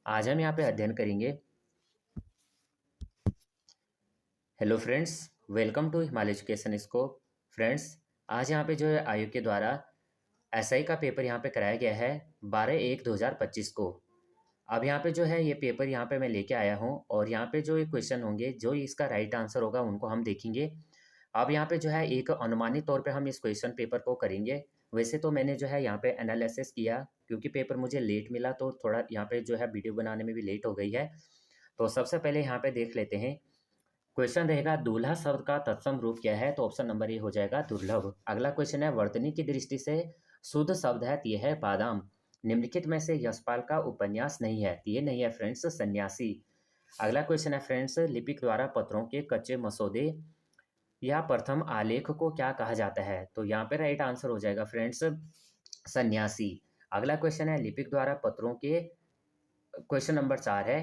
आज हम यहाँ पे अध्ययन करेंगे। Hello friends, welcome to Himalaya education scope. Friends, आज यहाँ पे जो है आयोग के द्वारा एसआई का पेपर यहाँ पे कराया गया है 12/1/2025 को। अब यहाँ पे जो है ये पेपर यहाँ पे मैं लेके आया हूँ और यहाँ पे जो ये क्वेश्चन होंगे, जो इसका राइट आंसर होगा उनको हम देखेंगे। अब यहाँ पे जो है एक अनुमानित तौर पे हम इस क्वेश्चन पेपर को करेंगे। वैसे तो मैंने जो है यहाँ पे एनालिसिस किया, क्योंकि पेपर मुझे लेट मिला तो थोड़ा यहाँ पे जो है वीडियो बनाने में भी लेट हो गई है। तो सबसे पहले यहाँ पे देख लेते हैं। क्वेश्चन रहेगा दूल्हा शब्द का तत्सम रूप क्या है, तो ऑप्शन नंबर ए हो जाएगा दुर्लभ। अगला क्वेश्चन है वर्तनी की दृष्टि से शुद्ध शब्द है, ये है बादाम। निम्नलिखित में से यशपाल का उपन्यास नहीं है, ये नहीं है फ्रेंड्स सन्यासी। अगला क्वेश्चन है फ्रेंड्स लिपिक द्वारा पत्रों के कच्चे मसौदे या प्रथम आलेख को क्या कहा जाता है, तो यहाँ पे राइट आंसर हो जाएगा फ्रेंड्स सन्यासी। अगला क्वेश्चन है लिपिक द्वारा पत्रों के, क्वेश्चन नंबर 4 है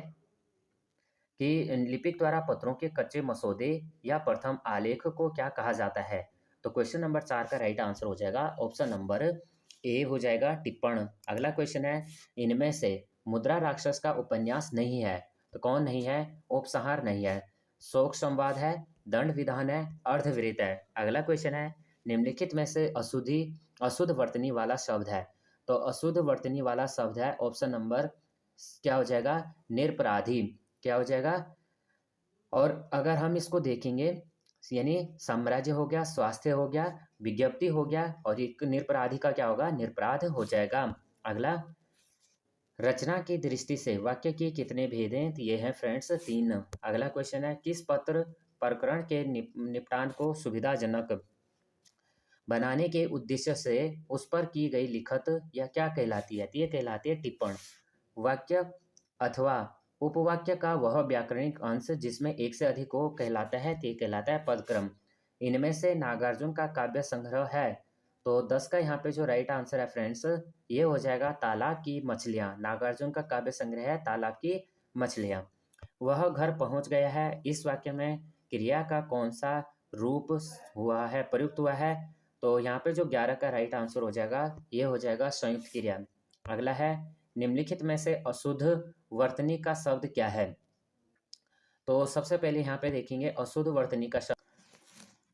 कि लिपिक द्वारा पत्रों के कच्चे मसौदे या प्रथम आलेख को क्या कहा जाता है, तो क्वेश्चन नंबर 4 का राइट आंसर हो जाएगा ऑप्शन नंबर ए हो जाएगा टिप्पण। अगला क्वेश्चन है इनमें से मुद्रा राक्षस का उपन्यास नहीं है, तो कौन नहीं है, उपसंहार नहीं है, शोक संवाद है, दंड विधान है, अर्धवृत्त है। अगला क्वेश्चन है निम्नलिखित में से अशुद्ध वर्तनी वाला शब्द है, तो अशुद्ध वर्तनी वाला शब्द है ऑप्शन नंबर क्या हो जाएगा, निरपराधी। क्या हो जाएगा, और अगर हम इसको देखेंगे यानी साम्राज्य हो गया, स्वास्थ्य हो गया, विज्ञप्ति हो गया, और एक निरपराधी का क्या होगा, निरपराध हो जाएगा। अगला रचना की दृष्टि से वाक्य के कितने भेद हैं, तो ये हैं फ्रेंड्स 3। अगला क्वेश्चन है किस पत्र प्रकरण के निपटान को सुविधाजनक बनाने के उद्देश्य से उस पर की गई लिखत या क्या कहलाती है, तो ये कहलाती है टिप्पण। वाक्य अथवा उपवाक्य का वह व्याकरणिक अंश जिसमें एक से अधिक हो कहलाता है, तो ये कहलाता है पदक्रम। इनमें से नागार्जुन का काव्य संग्रह है, तो 10 का यहाँ पे जो राइट आंसर है फ्रेंड्स ये हो जाएगा तालाब की मछलियाँ। नागार्जुन का काव्य संग्रह है तालाब की मछलियाँ। वह घर पहुंच गया है, इस वाक्य में क्रिया का कौन सा रूप हुआ है, प्रयुक्त हुआ है, तो यहाँ पे जो 11 का राइट आंसर हो जाएगा ये हो जाएगा संयुक्त क्रिया। अगला है निम्नलिखित में से अशुद्ध वर्तनी का शब्द क्या है, तो सबसे पहले यहाँ पे देखेंगे अशुद्ध वर्तनी का शब्द,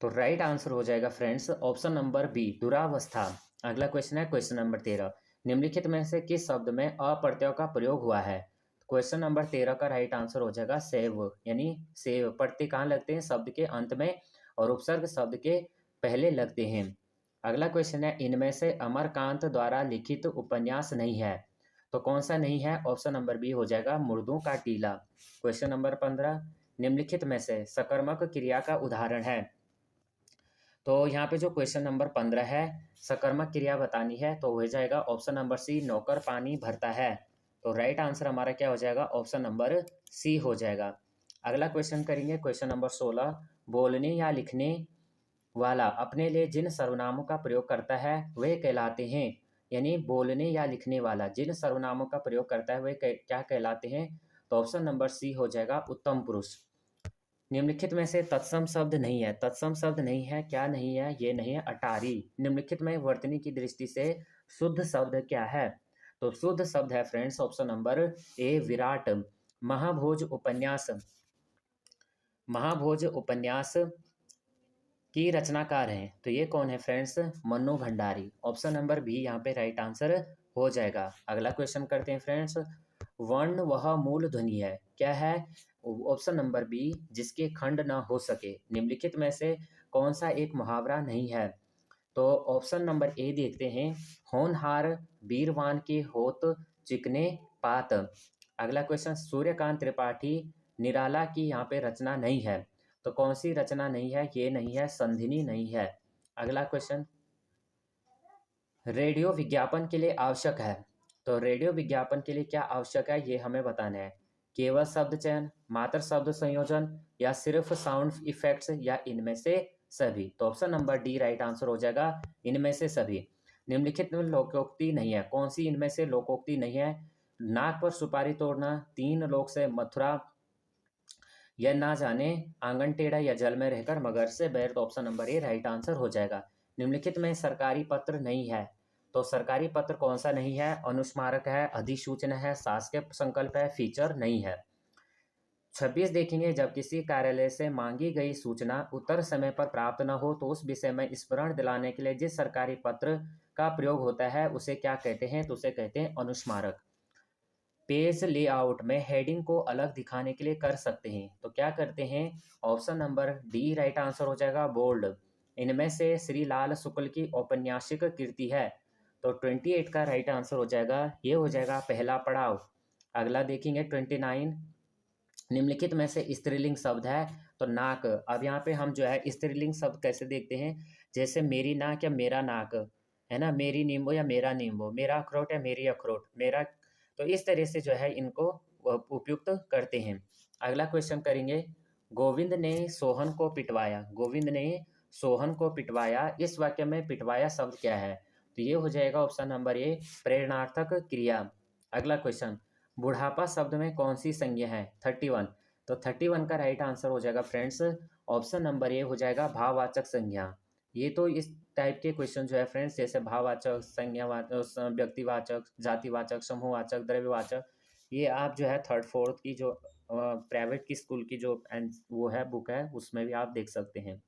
तो राइट आंसर हो जाएगा फ्रेंड्स ऑप्शन नंबर बी दुरावस्था। अगला क्वेश्चन है क्वेश्चन नंबर 13, निम्नलिखित में से किस शब्द में अप्रत्यय का प्रयोग हुआ है, क्वेश्चन नंबर 13 का राइट आंसर हो जाएगा सेव, यानी सेव। प्रत्यय कहाँ लगते हैं, शब्द के अंत में, और उपसर्ग शब्द के पहले लगते हैं। अगला क्वेश्चन है इनमें से अमरकांत द्वारा लिखित उपन्यास नहीं है, तो कौन सा नहीं है, ऑप्शन नंबर बी हो जाएगा मुर्दों का टीला। क्वेश्चन नंबर 15, निम्नलिखित में से सकर्मक क्रिया का उदाहरण है, तो यहाँ पे जो क्वेश्चन नंबर 15 है सकर्मक क्रिया बतानी है, तो हो जाएगा ऑप्शन नंबर सी नौकर पानी भरता है। तो राइट आंसर हमारा क्या हो जाएगा, ऑप्शन नंबर सी हो जाएगा। अगला क्वेश्चन करेंगे क्वेश्चन नंबर 16, बोलने या लिखने वाला अपने लिए जिन सर्वनामों का प्रयोग करता है वे कहलाते हैं, यानी बोलने या लिखने वाला जिन सर्वनामों का प्रयोग करता है वे क्या कहलाते हैं, तो ऑप्शन नंबर सी हो जाएगा उत्तम पुरुष। निम्नलिखित में से तत्सम शब्द नहीं है, तत्सम शब्द नहीं है, क्या नहीं है, ये नहीं है अटारी। निम्नलिखित में वर्तनी की दृष्टि से शुद्ध शब्द क्या है, तो शुद्ध शब्द है फ्रेंड्स ऑप्शन नंबर ए विराट। महाभोज उपन्यास, महाभोज उपन्यास की रचनाकार हैं, तो ये कौन है friends, Mannu Bhandari. Option number B यहाँ पे राइट आंसर हो जाएगा। अगला क्वेश्चन करते हैं फ्रेंड्स, वर्ण वह मूल ध्वनि है, क्या है, ऑप्शन नंबर बी जिसके खंड ना हो सके। निम्नलिखित में से कौन सा एक मुहावरा नहीं है, तो ऑप्शन नंबर ए देखते हैं, होनहार वीरवान के होत चिकने पात। अगला क्वेश्चन सूर्यकांत त्रिपाठी निराला की यहाँ पे रचना नहीं है, तो कौन सी रचना नहीं है, ये नहीं है संधिनी नहीं है। अगला क्वेश्चन रेडियो विज्ञापन के लिए आवश्यक है, तो रेडियो विज्ञापन के लिए क्या आवश्यक है ये हमें बताना है, केवल शब्द चयन, मात्र शब्द संयोजन, या सिर्फ साउंड इफेक्ट्स, या इनमें से सभी, तो option number D right answer हो जाएगा इनमें से सभी। निम्नलिखित में लोकोक्ति नहीं है, कौन सी इनमें से लोकोक्ति नहीं है, नाक पर सुपारी तोड़ना, 3 लोक से मथुरा, या ना जाने आंगन टेढ़ा, या जल में रहकर मगर से बैर, तो ऑप्शन नंबर ए राइट आंसर हो जाएगा। निम्नलिखित में सरकारी पत्र नहीं है, तो सरकारी पत्र कौन सा नहीं है? अनुस्मारक है, अधिसूचना है, शासकीय संकल्प है, फीचर नहीं है। 26 देखेंगे, जब किसी कार्यालय से मांगी गई सूचना उत्तर समय पर प्राप्त न हो तो उस विषय में स्मरण दिलाने के लिए जिस सरकारी पत्र का प्रयोग होता है उसे क्या कहते हैं? तो उसे कहते हैं अनुस्मारक। पेज लेआउट में हेडिंग को अलग दिखाने के लिए कर सकते हैं, तो क्या करते हैं? Option number D right answer हो जाएगा, बोल्ड। इनमें से श्री लाल शुक्ल की औपन्यासिक कृति है, तो 28 का राइट आंसर हो जाएगा, ये हो जाएगा पहला पड़ाव। अगला देखेंगे 29, निम्नलिखित में से स्त्रीलिंग शब्द है, तो नाक। अब यहाँ पे हम जो है स्त्रीलिंग शब्द कैसे देखते हैं? जैसे मेरी नाक या मेरा नाक, है ना, मेरी नींबू या मेरा नींबू, मेरा अखरोट या मेरी अखरोट, मेरा, तो इस तरह से जो है इनको उपयुक्त करते हैं। अगला क्वेश्चन करेंगे, गोविंद ने सोहन को पिटवाया। गोविंद ने सोहन को पिटवाया, इस वाक्य में पिटवाया शब्द क्या है? तो ये हो जाएगा ऑप्शन नंबर ए, प्रेरणार्थक क्रिया। अगला क्वेश्चन, बुढ़ापा शब्द में कौन सी संज्ञा है? 31, तो 31 का राइट आंसर हो जाएगा फ्रेंड्स, ऑप्शन नंबर ए हो जाएगा, भाववाचक संज्ञा। ये तो इस टाइप के क्वेश्चन जो है फ्रेंड्स, जैसे भाववाचक, संज्ञावाचक, व्यक्तिवाचक, जातिवाचक, समूहवाचक, द्रव्यवाचक, ये आप जो है थर्ड फोर्थ की जो प्राइवेट की स्कूल की जो वो है बुक है उसमें भी आप देख सकते हैं।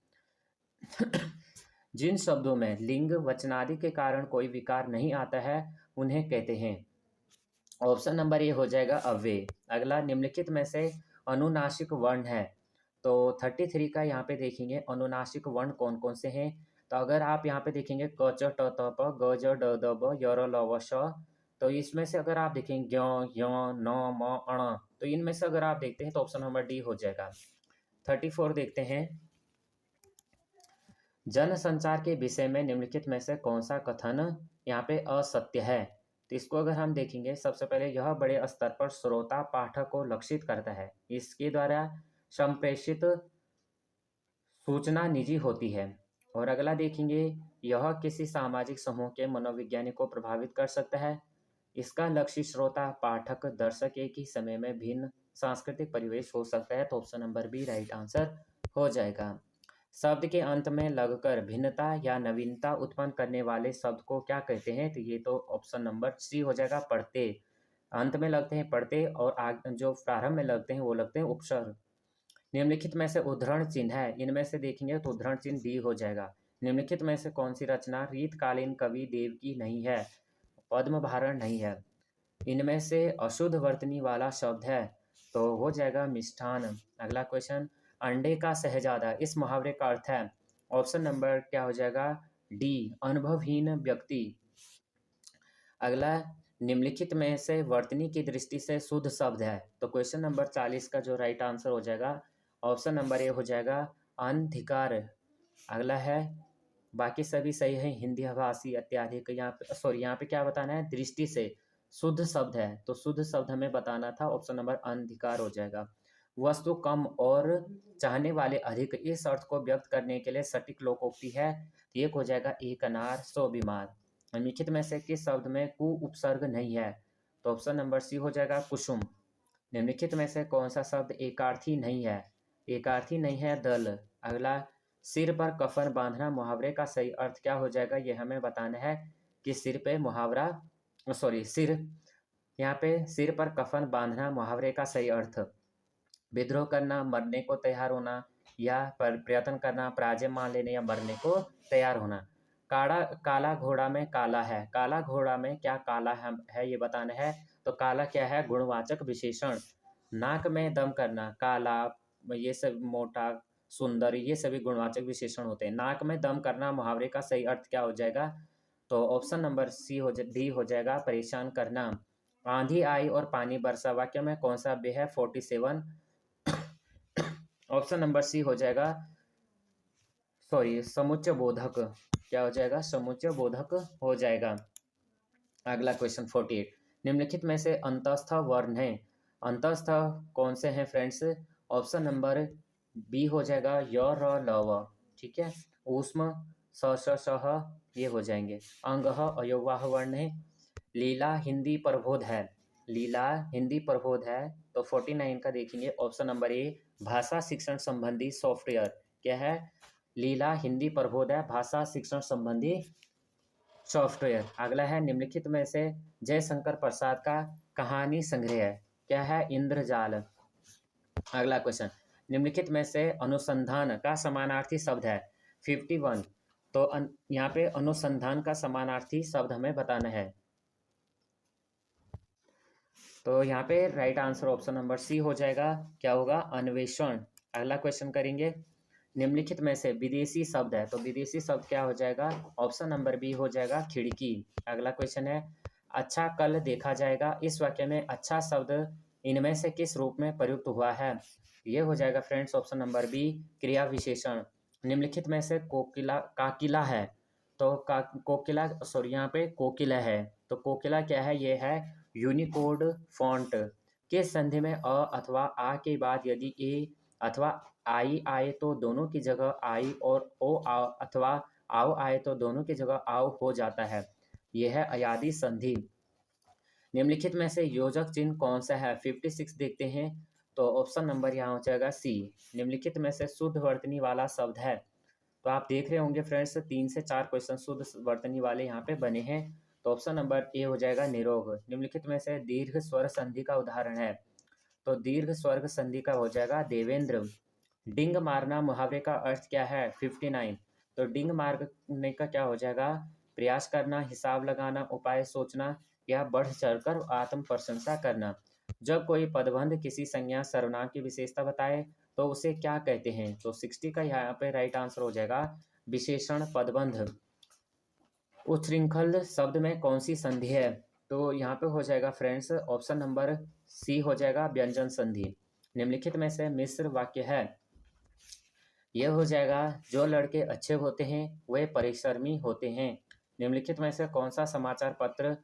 जिन शब्दों में लिंग वचनादि के कारण कोई विकार नहीं आता है उन्हें कहते हैं। ऑप्शन नंबर ए हो जाएगा अव्यय। अगला, निम्नलिखित में से अनुनासिक वर्ण है, तो 33 का यहाँ पे देखेंगे अनुनासिक वर्ण कौन कौन से हैं। तो अगर आप यहाँ पे देखेंगे क च ट त प ग ज ड द ब य र ल व श, तो इसमें से अगर आप देखेंगे ज्ञ य न म अण, तो इनमें से अगर आप देखते हैं तो ऑप्शन नंबर डी हो जाएगा। 34 देखते हैं, जनसंचार के विषय में निम्नलिखित में से कौन सा कथन यहाँ पे असत्य है? तो इसको अगर हम देखेंगे, सबसे पहले यह बड़े स्तर पर श्रोता पाठक को लक्षित करता है, इसके द्वारा संप्रेषित सूचना निजी होती है। और अगला देखेंगे, यह किसी सामाजिक समूह के मनोविज्ञान को प्रभावित कर सकता है, इसका लक्ष्य श्रोता पाठक दर्शक एक ही समय में भिन्न सांस्कृतिक परिवेश हो सकता है, तो option number B right answer हो जाएगा। शब्द के अंत में लगकर भिन्नता या नवीनता उत्पन्न करने वाले शब्द को क्या कहते हैं? तो ये तो ऑप्शन नंबर सी हो जाएगा, पढ़ते। अंत में लगते हैं पढ़ते और आग जो प्रारंभ में लगते हैं वो लगते हैं उपसर्ग। निम्नलिखित में से उद्धरण चिन्ह है, इनमें से देखेंगे तो उद्धरण चिन्ह डी हो जाएगा। निम्नलिखित में से कौन सी रचना रीतकालीन कवि देव की नहीं है? पद्म भारत नहीं है। इनमें से अशुद्ध वर्तनी वाला शब्द है, तो हो जाएगा मिष्ठान। अगला क्वेश्चन, अंडे का शहजादा, इस मुहावरे का अर्थ है, ऑप्शन नंबर क्या हो जाएगा, डी अनुभवहीन व्यक्ति। अगला, निम्नलिखित में से वर्तनी की दृष्टि से शुद्ध शब्द है, तो क्वेश्चन नंबर 40 का जो राइट आंसर हो जाएगा, ऑप्शन नंबर ए हो जाएगा, अनधिकार। अगला है, बाकी सभी सही है, हिंदी भाषी अत्याधिक, यहाँ पे सॉरी यहाँ पे क्या बताना है, दृष्टि से शुद्ध शब्द है, तो शुद्ध शब्द हमें बताना था, ऑप्शन नंबर अनधिकार हो जाएगा। वस्तु कम और चाहने वाले अधिक, इस अर्थ को व्यक्त करने के लिए सटीक लोकोक्ति है, एक हो जाएगा, एक अनार 100 बीमार। निम्नलिखित में से किस शब्द में कु उपसर्ग नहीं है? तो ऑप्शन नंबर सी हो जाएगा, कुसुम। निम्नलिखित में से कौन सा शब्द एकार्थी नहीं है? एकार्थी नहीं है, दल। अगला, सिर पर कफन बांधना मुहावरे का सही अर्थ क्या हो जाएगा, ये हमें बताना है कि सिर पे मुहावरा सिर, यहाँ पे सिर पर कफन बांधना मुहावरे का सही अर्थ, विद्रोह करना, मरने को तैयार होना, या प्रयत्न करना, पराजय मान लेने या मरने को तैयार होना। काला घोड़ा में काला है, काला घोड़ा में क्या काला है ये बताना है, तो काला क्या है, गुणवाचक विशेषण। नाक में दम करना, काला, ये सब मोटा, सुंदर, ये सभी गुणवाचक विशेषण होते हैं। नाक में दम करना मुहावरे का सही अर्थ क्या हो जाएगा, तो ऑप्शन नंबर डी हो जाएगा, परेशान करना। आंधी आई और पानी बरसा, वाक्य में कौन सा अव्यय है, 47। ऑप्शन नंबर सी हो जाएगा, समुच्चय बोधक, क्या हो जाएगा, समुच्चय बोधक हो जाएगा। अगला क्वेश्चन 48, निम्नलिखित में से अंतस्थ वर्ण है, अंतस्थ कौन से हैं फ्रेंड्स, ऑप्शन नंबर बी हो जाएगा, य र ल व, ठीक है। ऊष्म स श सह ये हो जाएंगे। अंगह अयोवाह वर्ण है। लीला हिंदी प्रबोध है, लीला हिंदी प्रबोध है, तो 49 का देखेंगे, ऑप्शन नंबर ए, भाषा शिक्षण संबंधी सॉफ्टवेयर, क्या है, लीला हिंदी प्रबोध है, भाषा शिक्षण संबंधी सॉफ्टवेयर। अगला है निम्नलिखित में से जयशंकर प्रसाद का कहानी संग्रह क्या है? इंद्रजाल। अगला क्वेश्चन, निम्नलिखित में से अनुसंधान का समानार्थी शब्द है? 51। तो यहाँ पे अनुसंधान का समानार्थी शब्द हमें बताना है। तो यहाँ पे right answer option number C हो जाएगा। क्या होगा? अन्वेषण। अगला क्वेश्चन करेंगे, निम्नलिखित में से विदेशी शब्द है, तो विदेशी शब्द क्या हो जाएगा? ऑप्शन नंबर बी हो जाएगा, खिड़की। अगला क्वेश्चन है, अच्छा कल देखा जाएगा, इस वाक्य में अच्छा शब्द इनमें से किस रूप में प्रयुक्त हुआ है? ये हो जाएगा फ्रेंड्स ऑप्शन नंबर बी, क्रिया विशेषण। निम्नलिखित में से कोकिला काकिला है, तो कोकिला सॉरी यहाँ पे कोकिला है, तो कोकिला क्या है? ये है यूनिकोड फॉन्ट। किस संधि में अ अथवा आ के बाद यदि ए अथवा आई आए तो दोनों की जगह आई, और ओ आओ अथवा आओ आए तो दोनों की जगह आओ हो जाता है? यह है अयादी संधि। निम्नलिखित में से योजक चिन्ह कौन सा है? 56 देखते हैं, तो ऑप्शन नंबर यहाँ हो जाएगा सी। निम्नलिखित में से शुद्ध वर्तनी वाला शब्द है, तो आप देख रहे होंगे फ्रेंड्स 3 से 4 क्वेश्चन शुद्ध वर्तनी वाले यहाँ पे बने हैं, तो ऑप्शन नंबर ए हो जाएगा निरोग। निम्नलिखित में से दीर्घ स्वर संधि का उदाहरण है, तो दीर्घ स्वर्ग संधि का हो जाएगा देवेंद्र। डिंग मारना मुहावरे का अर्थ क्या है? 59। तो डिंग मारने का क्या हो जाएगा? प्रयास करना, हिसाब लगाना, उपाय सोचना, या बढ़ चढ़कर आत्म प्रशंसा करना। जब कोई पदबंध किसी संज्ञा सर्वनाम की विशेषता बताए तो उसे क्या कहते हैं? तो 60 का यहाँ पे राइट आंसर हो जाएगा विशेषण पदबंध। उच्छृंखल शब्द में कौन सी संधि है? तो यहाँ पे हो जाएगा फ्रेंड्स ऑप्शन नंबर सी हो जाएगा व्यंजन संधि। निम्नलिखित में से मिश्र वाक्य है, यह हो जाएगा जो लड़के अच्छे होते हैं वे परिश्रमी होते हैं। निम्नलिखित में से कौन सा समाचार पत्र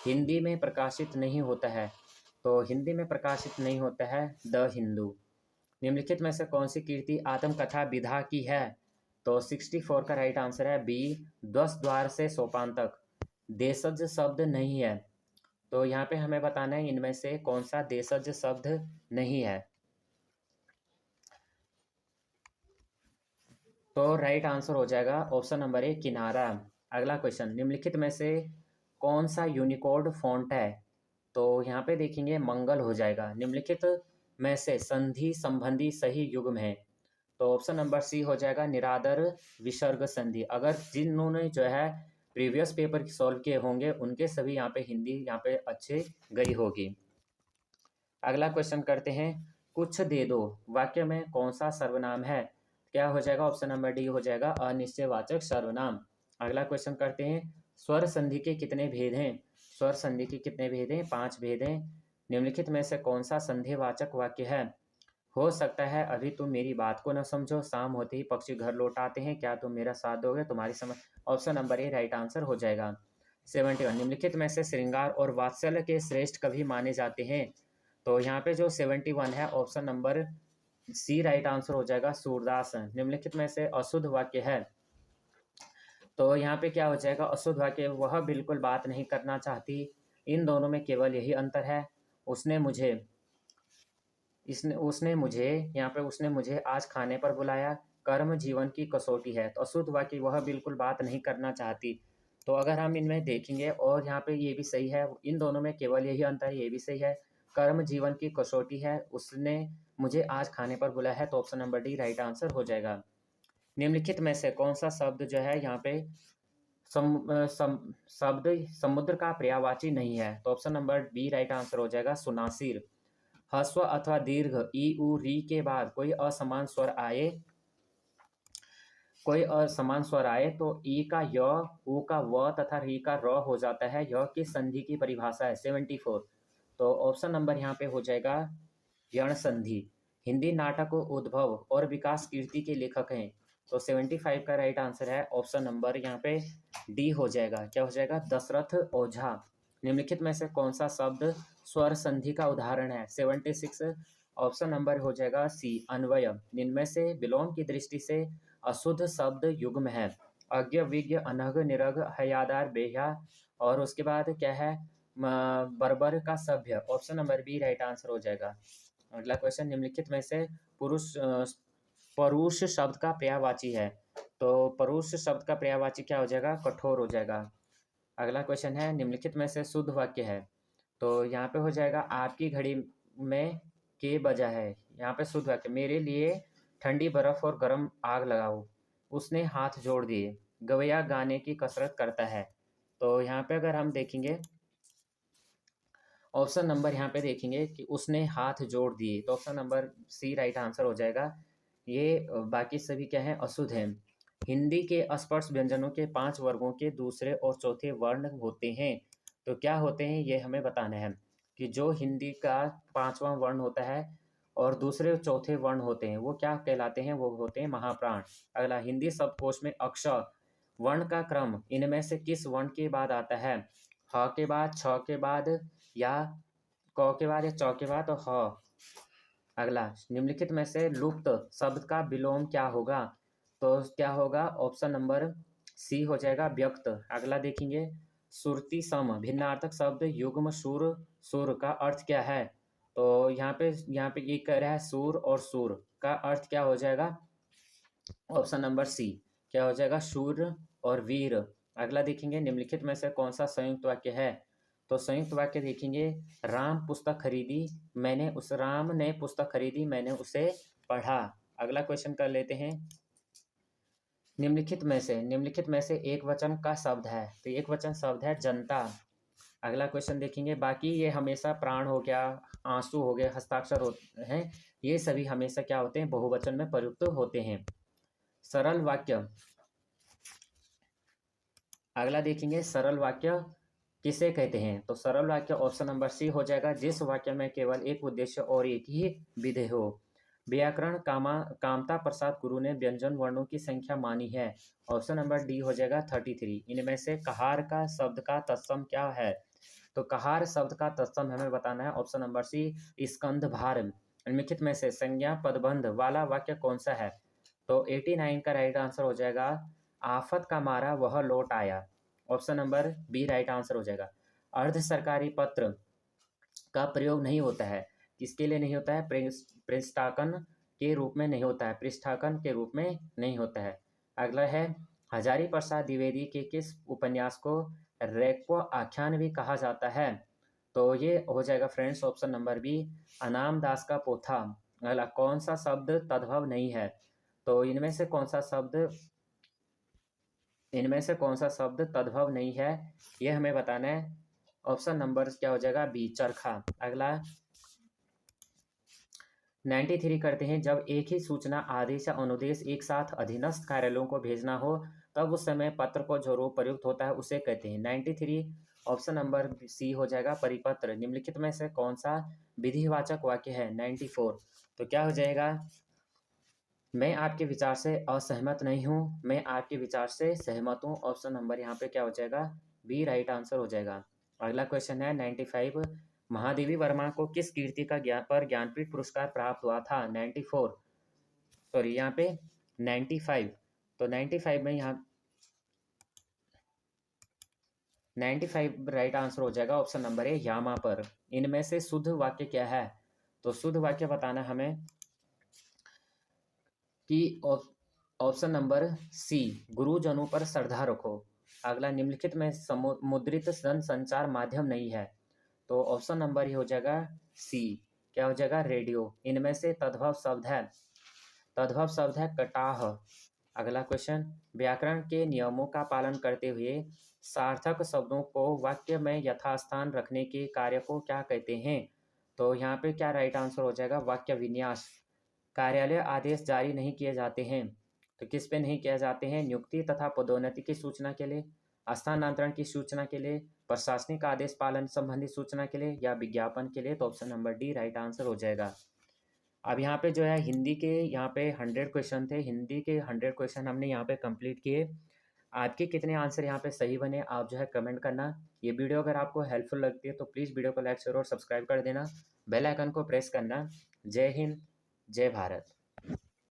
हिंदी में प्रकाशित नहीं होता है? तो हिंदी में प्रकाशित नहीं होता है द हिंदू। निम्नलिखित में से कौन सी कीर्ति आत्मकथा विधा की है? तो 64 का राइट आंसर है बी, 10 द्वार से सोपान तक। देशज शब्द नहीं है, तो यहाँ पे हमें बताना है इनमें से कौन सा देशज शब्द नहीं है। तो राइट आंसर हो जाएगा ऑप्शन नंबर ए, किनारा। अगला क्वेश्चन, निम्नलिखित में से कौन सा यूनिकोड फॉन्ट है? तो यहाँ पे देखेंगे मंगल हो जाएगा। निम्नलिखित में से संधि संबंधी सही युग्म है, तो ऑप्शन नंबर सी हो जाएगा निरादर विसर्ग संधि। अगर जिन्होंने जो है प्रीवियस पेपर सॉल्व किए होंगे उनके सभी यहाँ पे हिंदी यहाँ पे अच्छे गई होगी। अगला क्वेश्चन करते हैं, कुछ दे दो वाक्य में कौन सा सर्वनाम है? क्या हो जाएगा? ऑप्शन नंबर डी हो जाएगा अनिश्चयवाचक सर्वनाम। अगला क्वेश्चन करते हैं, स्वर संधि के कितने भेद हैं? स्वर संधि के कितने भेद हैं? 5 भेद हैं। निम्नलिखित में से कौन सा संधिवाचक वाक्य है? हो सकता है अभी तुम मेरी बात को न समझो, शाम होते ही पक्षी घर लौट आते हैं, क्या तुम मेरा साथ दोगे, तुम्हारी समझ। ऑप्शन नंबर ए राइट आंसर हो जाएगा। 71, निम्नलिखित में से श्रृंगार और वात्सल्य के श्रेष्ठ कवि माने जाते हैं? तो यहाँ पे जो 71 है option number C right answer हो जाएगा, सूरदास। निम्नलिखित में से अशुद्ध वाक्य है, तो यहाँ पे क्या हो जाएगा? अशुद्ध वाक्य, वह बिल्कुल बात नहीं करना चाहती, इन दोनों में केवल यही अंतर है, उसने मुझे उसने मुझे आज खाने पर बुलाया, कर्म जीवन की कसौटी है। तो अशुद्ध वाक्य, वह बिल्कुल बात नहीं करना चाहती। तो अगर हम इनमें देखेंगे, और यहाँ पे ये भी सही है, इन दोनों में केवल यही अंतर है, ये भी सही है, कर्म जीवन की कसौटी है, उसने मुझे आज खाने पर बुलाया है, तो option number D right answer हो जाएगा। निम्नलिखित में से कौन सा शब्द जो है यहाँ पे शब्द समुद्र का पर्यायवाची नहीं है? तो option number B right answer हो जाएगा, सुनासिर। ह्रस्व अथवा दीर्घ ई उ री के बाद कोई असमान स्वर आए तो ई का य, उ का व तथा री का र हो जाता है। यह किस संधि की परिभाषा है? 74। तो ऑप्शन नंबर यहाँ पे हो जाएगा यण संधि। हिंदी नाटक उद्भव और विकास कीर्ति के लेखक हैं, तो 75 का राइट आंसर है ऑप्शन नंबर यहाँ पे डी हो जाएगा। क्या हो जाएगा? दशरथ ओझा। निम्नलिखित में से कौन सा शब्द स्वर संधि का उदाहरण है? 76, ऑप्शन नंबर हो जाएगा सी, अन्वय। इनमें से विलोम की दृष्टि से अशुद्ध शब्द युग्म है, अज्ञ विज्ञ अनघ निरघ हयादार बेह्या, और उसके बाद क्या है? बर्बर का सभ्य। Option number B right answer हो जाएगा। अगला क्वेश्चन, निम्नलिखित में से परुष शब्द का पर्यायवाची है, तो परुष शब्द का पर्यायवाची क्या हो जाएगा? कठोर हो जाएगा। अगला क्वेश्चन है निम्नलिखित में से शुद्ध वाक्य है। तो यहाँ पे हो जाएगा आपकी घड़ी में के बजा है। यहाँ पे शुद्ध वाक्य, मेरे लिए ठंडी बर्फ और गर्म आग लगाओ, उसने हाथ जोड़ दिए, गवैया गाने की कसरत करता है। तो यहाँ पे अगर हम देखेंगे ऑप्शन नंबर यहाँ पे देखेंगे कि उसने हाथ जोड़ दिए, तो option number C right answer हो जाएगा। ये बाकी सभी क्या है, अशुद्ध हैं। हिंदी के अस्पर्श व्यंजनों के 5 वर्गों के दूसरे और चौथे वर्ण होते हैं। तो क्या होते हैं ये हमें बताना है कि जो हिंदी का 5वां वर्ण होता है और दूसरे और चौथे वर्ण होते हैं वो क्या कहलाते हैं, वो होते हैं महाप्राण। अगला, हिंदी शब्दकोश में अक्षर वर्ण का क्रम इनमें से किस वर्ण के बाद आता है? ह के बाद, छ के बाद, या क के बाद, या च के बाद, और ह। अगला, निम्नलिखित में से लुप्त शब्द का विलोम क्या होगा? तो क्या होगा, ऑप्शन नंबर सी हो जाएगा व्यक्त। अगला देखेंगे, सुरति सम भिन्नार्थक शब्द युग्म सुर सुर का अर्थ क्या है? तो यहाँ पे ये कह रहा है सुर और सुर का अर्थ क्या हो जाएगा, ऑप्शन नंबर सी क्या हो जाएगा, शूर और वीर। अगला देखेंगे, निम्नलिखित में से कौन सा संयुक्त वाक्य है? तो संयुक्त वाक्य देखेंगे, राम पुस्तक खरीदी, राम ने पुस्तक खरीदी, मैंने उसे पढ़ा। अगला क्वेश्चन कर लेते हैं, निम्नलिखित में से एक वचन का शब्द है। तो एक वचन शब्द है जनता। अगला क्वेश्चन देखेंगे, बाकी ये हमेशा प्राण हो गया, आंसू हो गए, हस्ताक्षर होते हैं, ये सभी हमेशा क्या होते हैं, बहुवचन में प्रयुक्त होते हैं। सरल वाक्य, अगला देखेंगे सरल वाक्य किसे कहते हैं? तो सरल वाक्य ऑप्शन नंबर सी हो जाएगा, जिस वाक्य में केवल एक उद्देश्य और एक ही विधेय हो। व्याकरण कामता प्रसाद गुरु ने व्यंजन वर्णों की संख्या मानी है। ऑप्शन नंबर डी हो जाएगा 33। इनमें से कहार का शब्द का तत्सम क्या है? तो कहार शब्द का तत्सम हमें बताना है, ऑप्शन नंबर सी स्कंध भार। निम्नलिखित में से संज्ञा पदबंध वाला वाक्य कौन सा है? तो 89 का राइट आंसर हो जाएगा, आफत का मारा वह लौट आया। Option number B right answer हो जाएगा। अर्ध सरकारी पत्र का प्रयोग नहीं होता है, किसके लिए नहीं होता है? पृष्ठांकन के रूप में नहीं होता है, पृष्ठांकन के रूप में नहीं होता है। अगला है, हजारी प्रसाद द्विवेदी के किस उपन्यास को रैक्व आख्यान भी कहा जाता है? तो ये हो जाएगा फ्रेंड्स ऑप्शन नंबर बी, अनाम दास का पोथा। अगला, कौन सा शब्द तद्भव नहीं है? तो इनमें से कौन सा शब्द तद्भव नहीं है, ये हमें बताना है। ऑप्शन नंबर क्या हो जाएगा, बी चरखा। अगला 93 करते हैं, जब एक ही सूचना आदेश या अनुदेश एक साथ अधीनस्थ कार्यालयों को भेजना हो तब उस समय पत्र को जो रूप प्रयुक्त होता है उसे कहते हैं। 93 ऑप्शन नंबर सी हो जाएगा परिपत्र। निम्नलिखित में से कौन सा विधिवाचक वाक्य है? 94 तो क्या हो जाएगा, मैं आपके विचार से असहमत नहीं हूँ, मैं आपके विचार से सहमत हूँ। ऑप्शन नंबर यहाँ पे क्या हो जाएगा, बी राइट आंसर हो जाएगा। अगला क्वेश्चन है 95, महादेवी वर्मा को किस कीर्ति का ज्ञानपीठ पुरस्कार प्राप्त हुआ था? 94 सॉरी यहाँ पे 95, तो 95 में यहाँ 95 राइट आंसर हो जाएगा। ऑप्शन नंबर ए यामा पर। इनमें से शुद्ध वाक्य क्या है? तो शुद्ध वाक्य बताना हमें कि ऑप्शन नंबर सी गुरुजनों पर श्रद्धा रखो। अगला, निम्नलिखित में मुद्रित जन संचार माध्यम नहीं है। तो ऑप्शन नंबर ही हो जाएगा सी, क्या हो जाएगा, रेडियो। इनमें से तद्भव शब्द है कटाह। अगला क्वेश्चन, व्याकरण के नियमों का पालन करते हुए सार्थक शब्दों को वाक्य में यथास्थान रखने के कार्य को क्या कहते हैं? तो यहाँ पे क्या राइट आंसर हो जाएगा, वाक्य विन्यास। कार्यालय आदेश जारी नहीं किए जाते हैं, तो किस पे नहीं किए जाते हैं? नियुक्ति तथा पदोन्नति की सूचना के लिए, स्थानांतरण की सूचना के लिए, प्रशासनिक आदेश पालन संबंधी सूचना के लिए, या विज्ञापन के लिए। तो option number D right answer हो जाएगा। अब यहाँ पे जो है हिंदी के यहाँ पे 100 क्वेश्चन थे, हिंदी के 100 क्वेश्चन हमने यहाँ पे कंप्लीट किए। आपके कितने आंसर यहाँ पे सही बने आप जो है कमेंट करना। ये वीडियो अगर आपको हेल्पफुल लगती है तो प्लीज़ वीडियो को लाइक शेयर और सब्सक्राइब कर देना, बेल आइकन को प्रेस करना। जय हिंद, जय भारत।